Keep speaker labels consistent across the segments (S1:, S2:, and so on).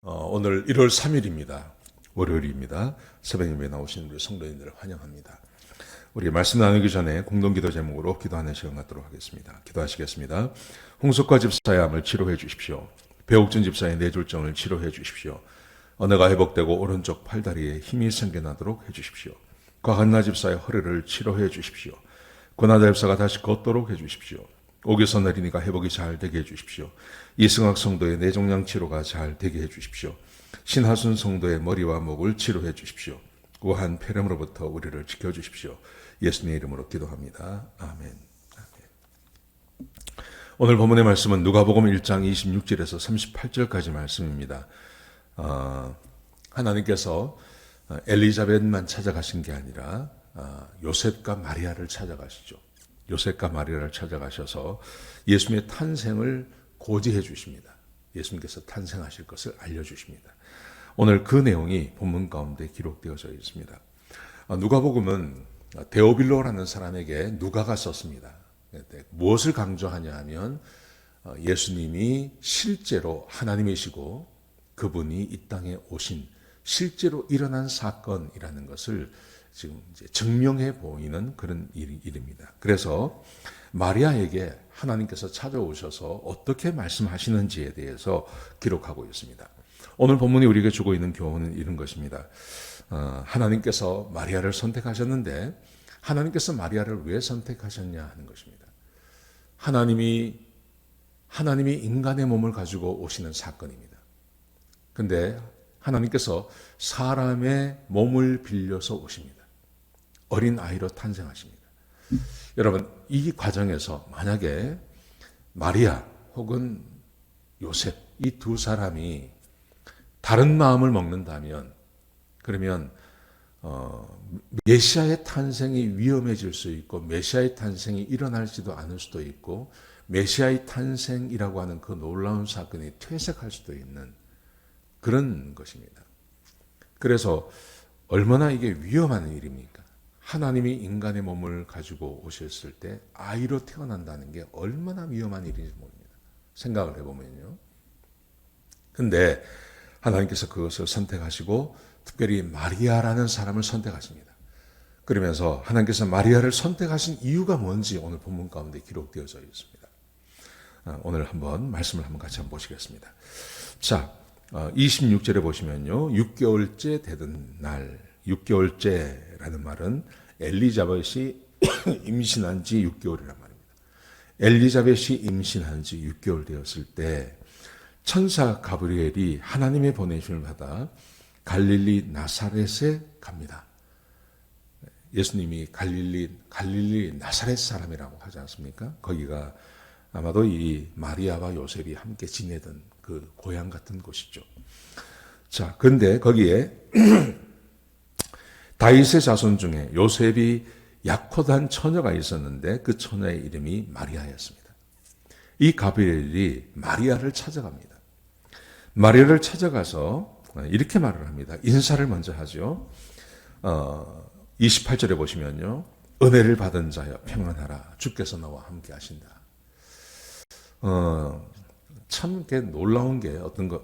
S1: 오늘 1월 3일입니다. 월요일입니다. 새벽 예배에 나오신 우리 성도님들을 환영합니다. 우리 말씀 나누기 전에 공동기도 제목으로 기도하는 시간 갖도록 하겠습니다. 기도하시겠습니다. 홍석화 집사의 암을 치료해 주십시오. 배옥준 집사의 뇌졸중을 치료해 주십시오. 언어가 회복되고 오른쪽 팔다리에 힘이 생겨나도록 해주십시오. 곽한나 집사의 허리를 치료해 주십시오. 권하다 집사가 다시 걷도록 해주십시오. 옥에서 내리니까 회복이 잘 되게 해주십시오. 이승학 성도의 뇌종양 치료가 잘 되게 해주십시오. 신하순 성도의 머리와 목을 치료해 주십시오. 우한 폐렴으로부터 우리를 지켜주십시오. 예수님의 이름으로 기도합니다. 아멘. 오늘 본문의 말씀은 누가복음 1장 26절에서 38절까지 말씀입니다. 하나님께서 엘리자벳만 찾아가신 게 아니라 요셉과 마리아를 찾아가시죠. 요셉과 마리아를 찾아가셔서 예수님의 탄생을 고지해 주십니다. 예수님께서 탄생하실 것을 알려주십니다. 오늘 그 내용이 본문 가운데 기록되어져 있습니다. 누가복음은 데오빌로라는 사람에게 누가가 썼습니다. 무엇을 강조하냐 하면 예수님이 실제로 하나님이시고 그분이 이 땅에 오신 실제로 일어난 사건이라는 것을 지금 이제 증명해 보이는 그런 일입니다. 그래서 마리아에게 하나님께서 찾아오셔서 어떻게 말씀하시는지에 대해서 기록하고 있습니다. 오늘 본문이 우리에게 주고 있는 교훈은 이런 것입니다. 하나님께서 마리아를 선택하셨는데 하나님께서 마리아를 왜 선택하셨냐 하는 것입니다. 하나님이 인간의 몸을 가지고 오시는 사건입니다. 근데 하나님께서 사람의 몸을 빌려서 오십니다. 어린 아이로 탄생하십니다. 여러분, 이 과정에서 만약에 마리아 혹은 요셉 이 두 사람이 다른 마음을 먹는다면 그러면 메시아의 탄생이 위험해질 수 있고 메시아의 탄생이 일어날지도 않을 수도 있고 메시아의 탄생이라고 하는 그 놀라운 사건이 퇴색할 수도 있는 그런 것입니다. 그래서 얼마나 이게 위험한 일입니까? 하나님이 인간의 몸을 가지고 오셨을 때 아이로 태어난다는 게 얼마나 위험한 일인지 모릅니다. 생각을 해보면요. 근데 하나님께서 그것을 선택하시고 특별히 마리아라는 사람을 선택하십니다. 그러면서 하나님께서 마리아를 선택하신 이유가 뭔지 오늘 본문 가운데 기록되어져 있습니다. 오늘 한번 말씀을 한번 같이 한번 보시겠습니다. 자, 26절에 보시면요. 6개월째 되던 날, 6개월째라는 말은 엘리자벳이 임신한 지 6개월이란 말입니다. 엘리자벳이 임신한 지 6개월 되었을 때 천사 가브리엘이 하나님의 보내심을 받아 갈릴리 나사렛에 갑니다. 예수님이 갈릴리 나사렛 사람이라고 하지 않습니까? 거기가 아마도 이 마리아와 요셉이 함께 지내던 그 고향 같은 곳이죠. 자, 그런데 거기에 다윗의 자손 중에 요셉이 약혼한 처녀가 있었는데 그 처녀의 이름이 마리아였습니다. 이 가브리엘이 마리아를 찾아갑니다. 마리아를 찾아가서 이렇게 말을 합니다. 인사를 먼저 하죠. 28절에 보시면요. 은혜를 받은 자여 평안하라. 주께서 너와 함께 하신다. 참 놀라운 게 어떤 거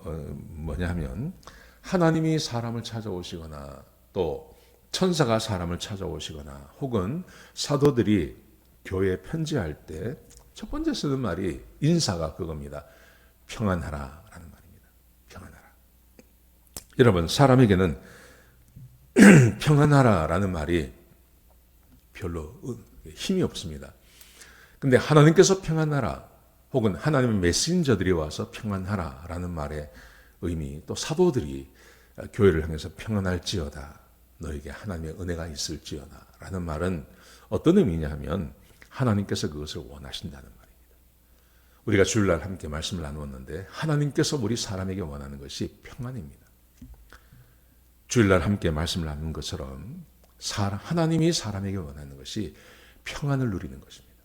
S1: 뭐냐면 하나님이 사람을 찾아오시거나 또 천사가 사람을 찾아오시거나 혹은 사도들이 교회에 편지할 때 첫 번째 쓰는 말이 인사가 그겁니다. 평안하라라는 말입니다. 평안하라. 여러분, 사람에게는 평안하라라는 말이 별로 힘이 없습니다. 근데 하나님께서 평안하라 혹은 하나님의 메신저들이 와서 평안하라라는 말의 의미, 또 사도들이 교회를 향해서 평안할지어다, 너에게 하나님의 은혜가 있을지어다 라는 말은 어떤 의미냐 하면 하나님께서 그것을 원하신다는 말입니다. 우리가 주일날 함께 말씀을 나누었는데 하나님께서 우리 사람에게 원하는 것이 평안입니다. 주일날 함께 말씀을 나눈 것처럼 하나님이 사람에게 원하는 것이 평안을 누리는 것입니다.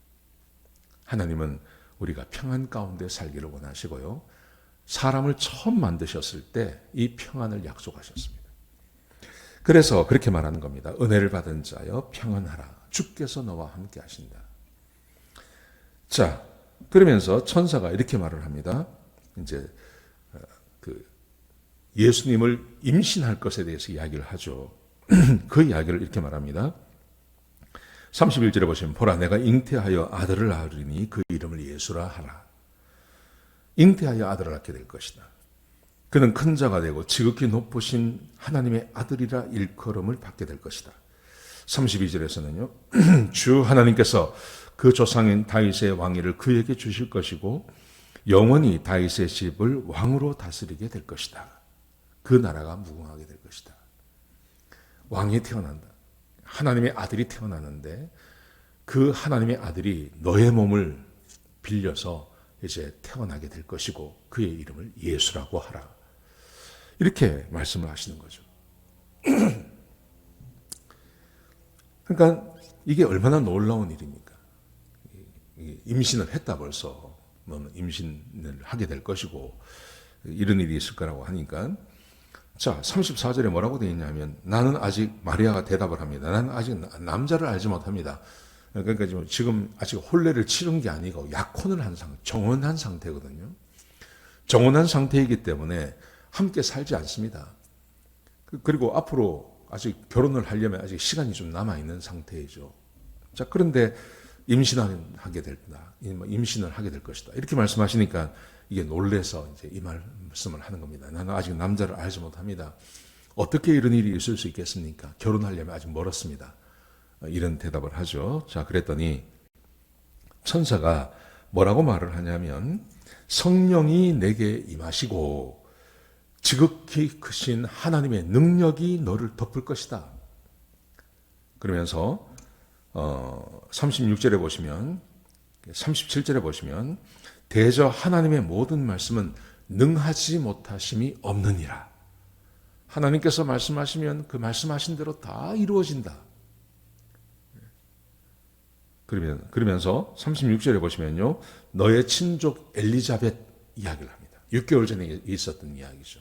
S1: 하나님은 우리가 평안 가운데 살기를 원하시고요. 사람을 처음 만드셨을 때 이 평안을 약속하셨습니다. 그래서 그렇게 말하는 겁니다. 은혜를 받은 자여 평안하라. 주께서 너와 함께 하신다. 자, 그러면서 천사가 이렇게 말을 합니다. 이제 예수님을 임신할 것에 대해서 이야기를 하죠. 그 이야기를 이렇게 말합니다. 31절에 보시면 보라 내가 잉태하여 아들을 낳으리니 그 이름을 예수라 하라. 잉태하여 아들을 낳게 될 것이다. 그는 큰 자가 되고 지극히 높으신 하나님의 아들이라 일컬음을 받게 될 것이다. 32절에서는요. 주 하나님께서 그 조상인 다윗의 왕위를 그에게 주실 것이고 영원히 다윗의 집을 왕으로 다스리게 될 것이다. 그 나라가 무궁하게 될 것이다. 왕이 태어난다. 하나님의 아들이 태어나는데 그 하나님의 아들이 너의 몸을 빌려서 이제 태어나게 될 것이고 그의 이름을 예수라고 하라. 이렇게 말씀을 하시는 거죠. 그러니까 이게 얼마나 놀라운 일입니까? 임신을 했다 벌써. 너는 임신을 하게 될 것이고 이런 일이 있을 거라고 하니까 자 34절에 뭐라고 되어 있냐면 나는 아직 마리아가 대답을 합니다. 나는 아직 남자를 알지 못합니다. 그러니까 지금 아직 혼례를 치른 게 아니고 약혼을 한 상태, 정혼한 상태거든요. 정혼한 상태이기 때문에 함께 살지 않습니다. 그리고 앞으로 아직 결혼을 하려면 아직 시간이 좀 남아있는 상태이죠. 자, 그런데 임신을 하게 될 것이다. 이렇게 말씀하시니까 이게 놀래서 이제 이 말씀을 하는 겁니다. 나는 아직 남자를 알지 못합니다. 어떻게 이런 일이 있을 수 있겠습니까? 결혼하려면 아직 멀었습니다. 이런 대답을 하죠. 자, 그랬더니 천사가 뭐라고 말을 하냐면 성령이 내게 임하시고 지극히 크신 하나님의 능력이 너를 덮을 것이다. 그러면서 36절에 보시면 37절에 보시면 대저 하나님의 모든 말씀은 능하지 못하심이 없느니라. 하나님께서 말씀하시면 그 말씀하신 대로 다 이루어진다. 그러면서 36절에 보시면요. 너의 친족 엘리자벳 이야기를 합니다. 6개월 전에 있었던 이야기죠.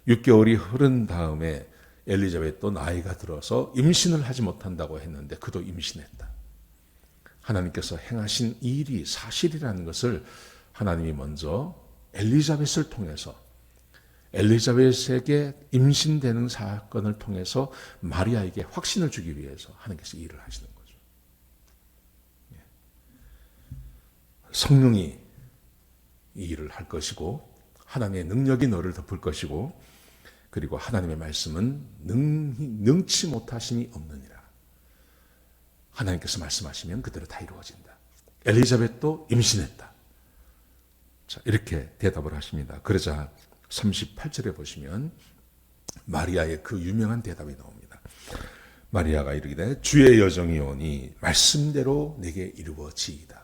S1: 6개월이 흐른 다음에 엘리자벳도 나이가 들어서 임신을 하지 못한다고 했는데 그도 임신했다. 하나님께서 행하신 이 일이 사실이라는 것을 하나님이 먼저 엘리자벳을 통해서 엘리자벳에게 임신되는 사건을 통해서 마리아에게 확신을 주기 위해서 하나님께서 일을 하시는 거죠. 성령이 이 일을 할 것이고 하나님의 능력이 너를 덮을 것이고 그리고 하나님의 말씀은 능치 못하심이 없느니라. 하나님께서 말씀하시면 그대로 다 이루어진다. 엘리자벳도 임신했다. 자, 이렇게 대답을 하십니다. 그러자 38절에 보시면 마리아의 그 유명한 대답이 나옵니다. 마리아가 이르기를 주의 여정이 오니 말씀대로 내게 이루어지이다.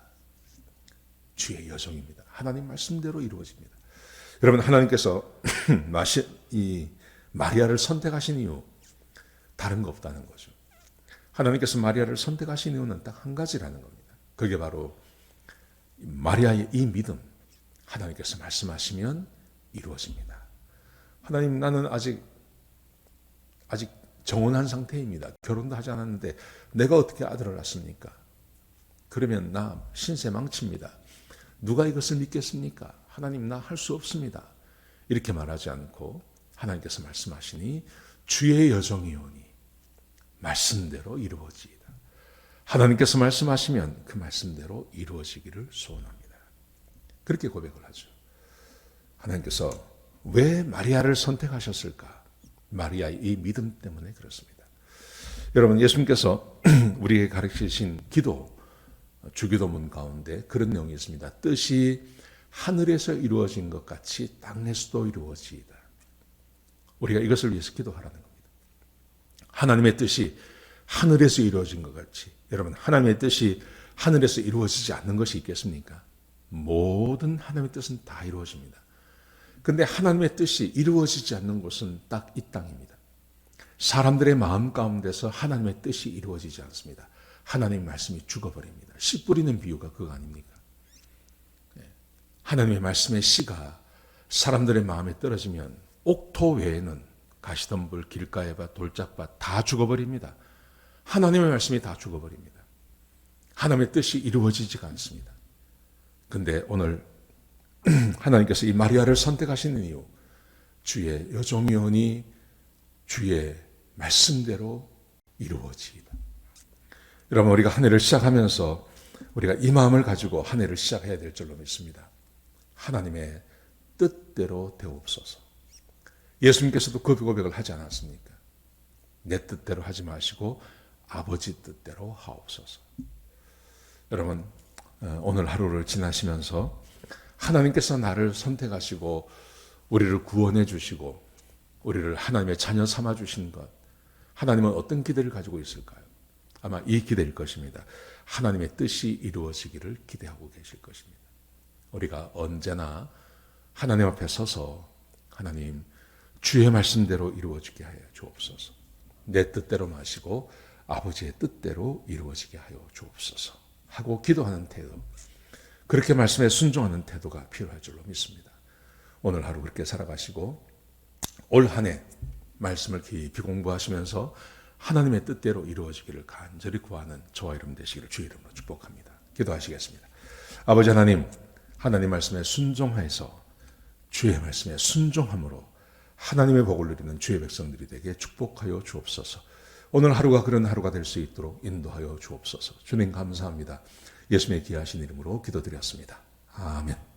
S1: 주의 여정입니다. 하나님 말씀대로 이루어집니다. 여러분 하나님께서 이 마리아를 선택하신 이유 다른 거 없다는 거죠. 하나님께서 마리아를 선택하신 이유는 딱 한 가지라는 겁니다. 그게 바로 마리아의 이 믿음. 하나님께서 말씀하시면 이루어집니다. 하나님 나는 아직 정혼한 상태입니다. 결혼도 하지 않았는데 내가 어떻게 아들을 낳습니까? 그러면 나 신세 망칩니다. 누가 이것을 믿겠습니까? 하나님 나 할 수 없습니다. 이렇게 말하지 않고 하나님께서 말씀하시니 주의 여정이 오니 말씀대로 이루어지이다. 하나님께서 말씀하시면 그 말씀대로 이루어지기를 소원합니다. 그렇게 고백을 하죠. 하나님께서 왜 마리아를 선택하셨을까? 마리아의 이 믿음 때문에 그렇습니다. 여러분 예수님께서 우리에게 가르치신 기도, 주기도문 가운데 그런 내용이 있습니다. 뜻이 하늘에서 이루어진 것 같이 땅에서도 이루어지이다. 우리가 이것을 위해서 기도하라는 겁니다. 하나님의 뜻이 하늘에서 이루어진 것 같이. 여러분 하나님의 뜻이 하늘에서 이루어지지 않는 것이 있겠습니까? 모든 하나님의 뜻은 다 이루어집니다. 그런데 하나님의 뜻이 이루어지지 않는 곳은 딱 이 땅입니다. 사람들의 마음 가운데서 하나님의 뜻이 이루어지지 않습니다. 하나님의 말씀이 죽어버립니다. 씨 뿌리는 비유가 그거 아닙니까? 하나님의 말씀의 씨가 사람들의 마음에 떨어지면 옥토 외에는 가시덤불, 길가에밭, 돌짝밭 다 죽어버립니다. 하나님의 말씀이 다 죽어버립니다. 하나님의 뜻이 이루어지지가 않습니다. 근데 오늘 하나님께서 이 마리아를 선택하시는 이유, 주의 여종이오니 주의 말씀대로 이루어지이다. 여러분, 우리가 한 해를 시작하면서 우리가 이 마음을 가지고 한 해를 시작해야 될 줄로 믿습니다. 하나님의 뜻대로 되옵소서. 예수님께서도 그 고백을 하지 않았습니까? 내 뜻대로 하지 마시고 아버지 뜻대로 하옵소서. 여러분, 오늘 하루를 지나시면서 하나님께서 나를 선택하시고 우리를 구원해 주시고 우리를 하나님의 자녀 삼아 주신 것, 하나님은 어떤 기대를 가지고 있을까요? 아마 이 기대일 것입니다. 하나님의 뜻이 이루어지기를 기대하고 계실 것입니다. 우리가 언제나 하나님 앞에 서서 하나님, 주의 말씀대로 이루어지게 하여 주옵소서. 내 뜻대로 마시고 아버지의 뜻대로 이루어지게 하여 주옵소서 하고 기도하는 태도, 그렇게 말씀에 순종하는 태도가 필요할 줄로 믿습니다. 오늘 하루 그렇게 살아가시고 올 한 해 말씀을 깊이 공부하시면서 하나님의 뜻대로 이루어지기를 간절히 구하는 저와 여러분 되시기를 주의 이름으로 축복합니다. 기도하시겠습니다. 아버지 하나님, 하나님 말씀에 순종해서 주의 말씀에 순종함으로 하나님의 복을 누리는 주의 백성들이 되게 축복하여 주옵소서. 오늘 하루가 그런 하루가 될 수 있도록 인도하여 주옵소서. 주님 감사합니다. 예수님의 귀하신 이름으로 기도드렸습니다. 아멘.